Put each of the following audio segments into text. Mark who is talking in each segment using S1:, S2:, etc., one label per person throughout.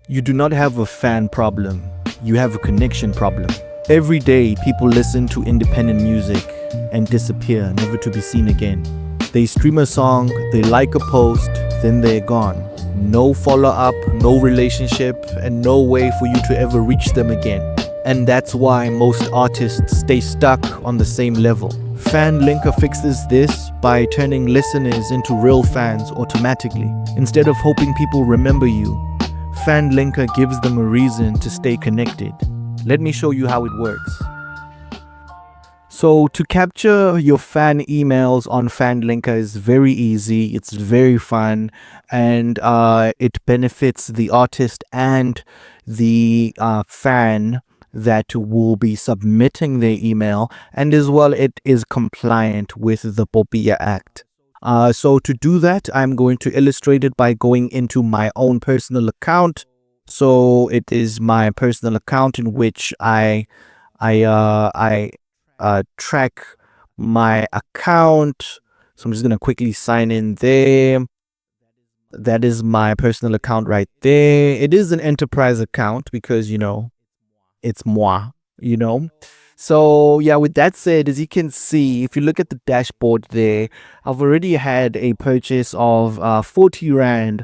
S1: You do not have a fan problem, you have a connection problem. Every day, people listen to independent music and disappear, never to be seen again. They stream a song, they like a post, then they're gone. No follow up, no relationship, and no way for you to ever reach them again. And that's why most artists stay stuck on the same level. Fan Linker fixes this by turning listeners into real fans automatically. Instead of hoping people remember you, Fan Linker gives them a reason to stay connected. Let me show you how it works. So to capture your fan emails on Fan Linker is very easy, it's very fun, and it benefits the artist and the fan that will be submitting their email, and as well it is compliant with the Popia Act. So to do that, I'm going to illustrate it by going into my own personal account. So it is my personal account in which I track my account. So I'm just gonna quickly sign in there. That is my personal account right there. It is an enterprise account because it's moi, you know. So yeah, with that said, as you can see, if you look at the dashboard there, I've already had a purchase of 40 Rand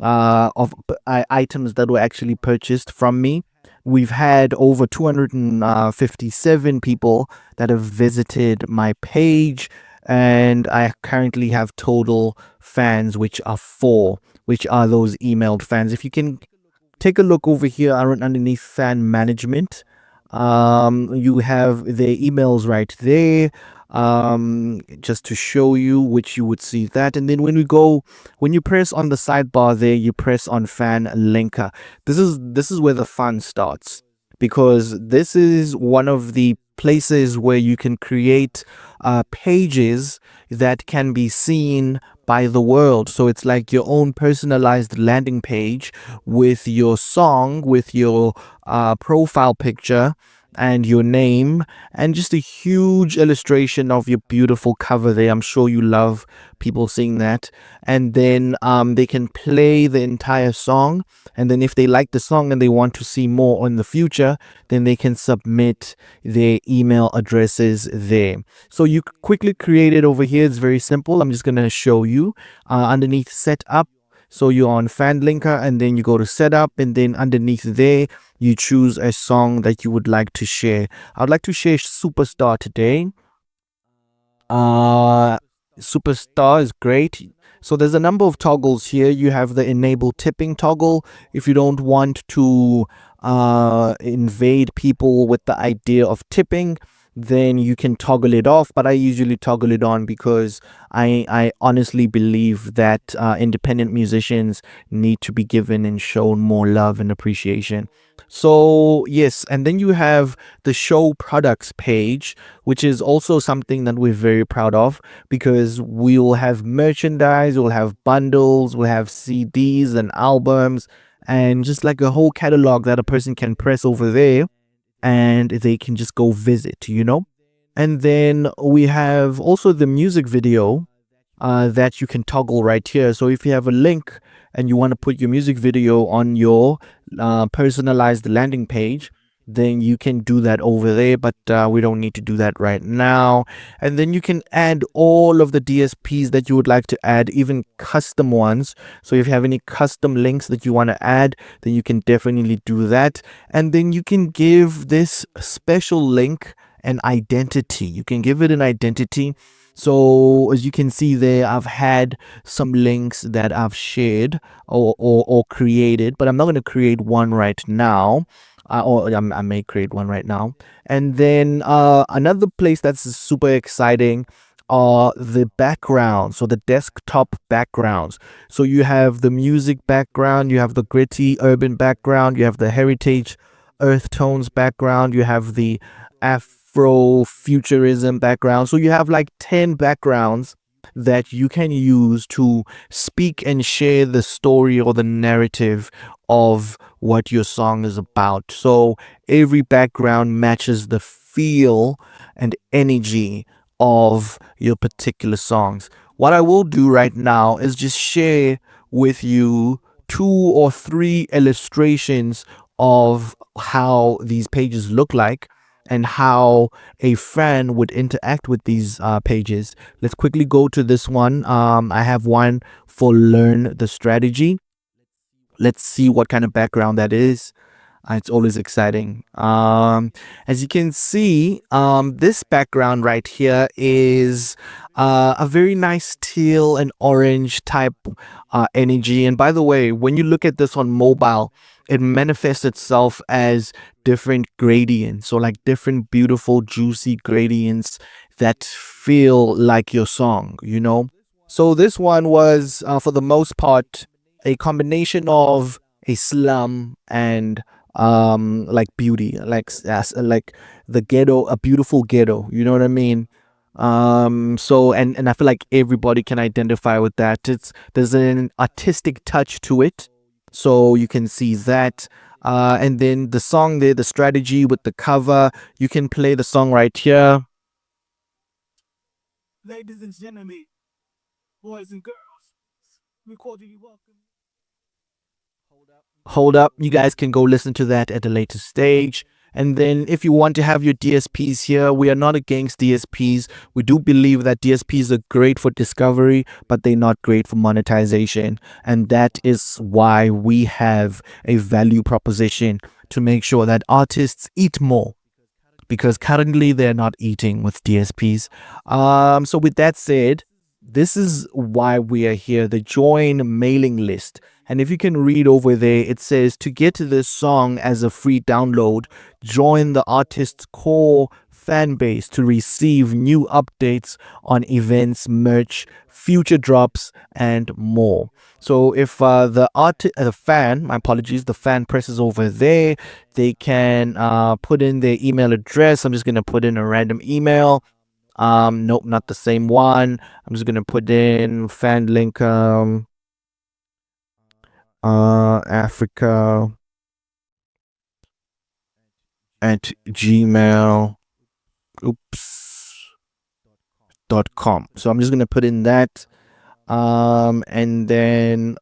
S1: of items that were actually purchased from me. We've had over 257 people that have visited my page, and I currently have total fans, which are 4, which are those emailed fans. If you can take a look over here underneath fan management, you have their emails right there, just to show you, which you would see that. And then when you press on the sidebar there, you press on Fan Linker. This is where the fun starts, because this is one of the places where you can create pages that can be seen by the world. So it's like your own personalized landing page with your song, with your profile picture and your name, and just a huge illustration of your beautiful cover there. I'm sure you love people seeing that. And then they can play the entire song, and then if they like the song and they want to see more in the future, then they can submit their email addresses there. So you quickly create it over here. It's very simple. I'm just going to show you underneath setup. So you're on Fan Linker, and then you go to setup, and then underneath there you choose a song that you would like to share. I'd like to share Superstar today. Superstar is great. So there's a number of toggles here. You have the enable tipping toggle. If you don't want to invade people with the idea of tipping, then you can toggle it off, but I usually toggle it on because I honestly believe that independent musicians need to be given and shown more love and appreciation. So yes, and then you have the show products page, which is also something that we're very proud of, because we'll have merchandise, we'll have bundles, we'll have CDs and albums, and just like a whole catalog that a person can press over there and they can just go visit. And then we have also the music video that you can toggle right here. So if you have a link and you want to put your music video on your personalized landing page, then you can do that over there, but we don't need to do that right now. And then you can add all of the DSPs that you would like to add, even custom ones. So if you have any custom links that you want to add, then you can definitely do that. And then you can give this special link an identity. You can give it an identity. So as you can see there, I've had some links that I've shared or created, but I'm not going to create one right now. I may create one right now. And then another place that's super exciting are the backgrounds, so the desktop backgrounds. So you have the music background, you have the gritty urban background, you have the heritage earth tones background, you have the Afro-futurism background. So you have like 10 backgrounds that you can use to speak and share the story or the narrative of what your song is about. So every background matches the feel and energy of your particular songs. What I will do right now is just share with you two or three illustrations of how these pages look like and how a fan would interact with these pages. Let's quickly go to this one. I have one for learn the strategy. Let's see what kind of background that is. It's always exciting. As you can see, this background right here is a very nice teal and orange type energy. And by the way, when you look at this on mobile, it manifests itself as different gradients. So like different beautiful, juicy gradients that feel like your song, you know? So this one was, for the most part, a combination of a slum and like beauty, like like the ghetto, a beautiful ghetto, you know what I mean? So and I feel like everybody can identify with that. There's an artistic touch to it, so you can see that. And then the song there, the strategy with the cover, you can play the song right here. Ladies and gentlemen, boys and girls, we cordially welcome. Hold up, you guys can go listen to that at a later stage. And then if you want to have your DSPs here, we are not against DSPs. We do believe that DSPs are great for discovery, but they're not great for monetization. And that is why we have a value proposition to make sure that artists eat more, because currently they're not eating with DSPs. So with that said, this is why we are here, the join mailing list. And if you can read over there, it says to get this song as a free download, join the artist's core fan base to receive new updates on events, merch, future drops, and more. So if the fan, my apologies, the fan presses over there, they can put in their email address. I'm just gonna put in a random email. Nope, not the same one. I'm just gonna put in fan link Africa at gmail .com. So I'm just gonna put in that, and then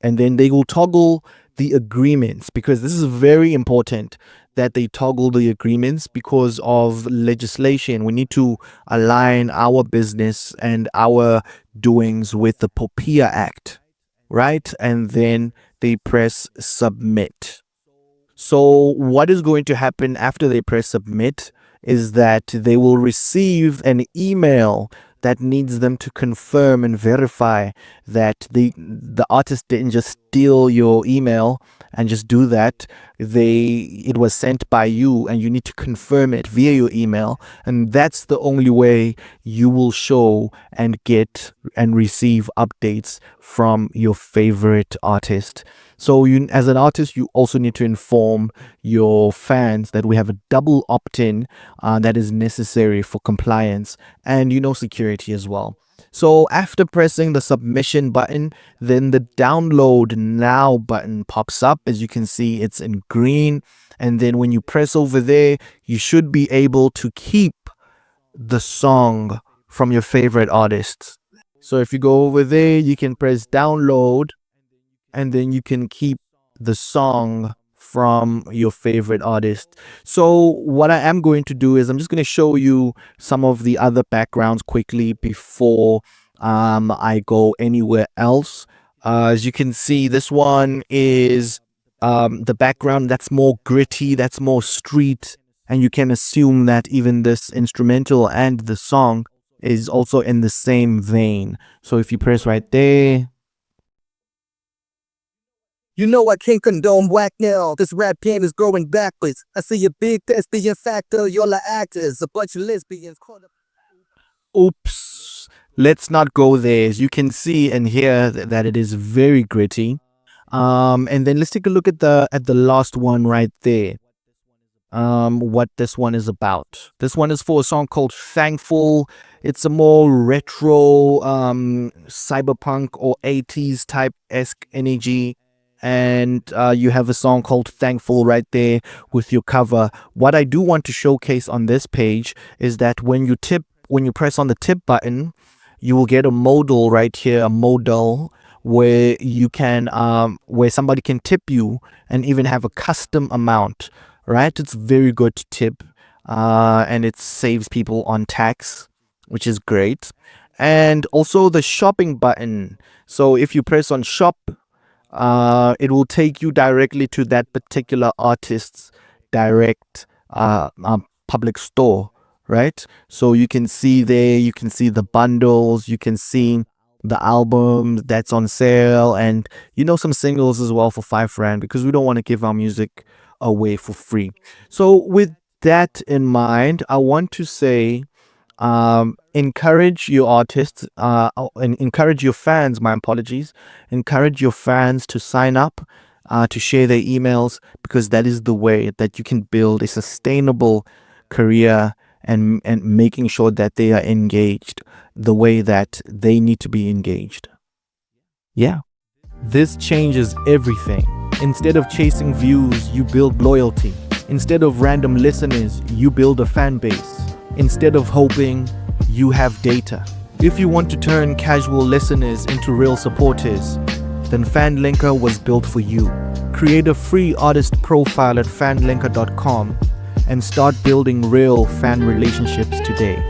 S1: they will toggle the agreements, because this is very important that they toggle the agreements because of legislation. We need to align our business and our doings with the POPIA Act, right? And then they press submit. So what is going to happen after they press submit is that they will receive an email that needs them to confirm and verify that the artist didn't just steal your email and just do that. It was sent by you, and you need to confirm it via your email, and that's the only way you will show and get and receive updates from your favorite artist. So you, as an artist, you also need to inform your fans that we have a double opt-in that is necessary for compliance and, you know, security as well. So after pressing the submission button, then the download now button pops up. As you can see, it's in green. And then when you press over there, you should be able to keep the song from your favorite artists. So if you go over there, you can press download, and then you can keep the song from your favorite artist. So what I am going to do is I'm just going to show you some of the other backgrounds quickly before I go anywhere else. As you can see, this one is the background that's more gritty, that's more street, and you can assume that even this instrumental and the song is also in the same vein. So if you press right there,
S2: you know I can't condone whack now. This rap game is going backwards. I see a big thespian factor. You're like actors, a bunch of lesbians.
S1: oops, let's not go there. As you can see and hear that it is very gritty. And then let's take a look at the last one right there. What this one is about. This one is for a song called Thankful. It's a more retro cyberpunk or 80s type esque energy. And you have a song called Thankful right there with your cover. What I do want to showcase on this page is that when you press on the tip button, you will get a modal right here, a modal, where you can where somebody can tip you and even have a custom amount, right? It's very good to tip, and it saves people on tax, which is great. And also the shopping button. So if you press on shop, it will take you directly to that particular artist's direct public store, right? So you can see there, you can see the bundles, you can see the album that's on sale, and some singles as well for 5 rand, because we don't want to give our music away for free. So with that in mind, I want to say, encourage your artists, and encourage your fans, my apologies, encourage your fans to sign up, to share their emails, because that is the way that you can build a sustainable career, and making sure that they are engaged the way that they need to be engaged. Yeah. This changes everything. Instead of chasing views, you build loyalty. Instead of random listeners, you build a fan base. Instead of hoping, you have data. If you want to turn casual listeners into real supporters, then FanLinker was built for you. Create a free artist profile at fanlinker.com and start building real fan relationships today.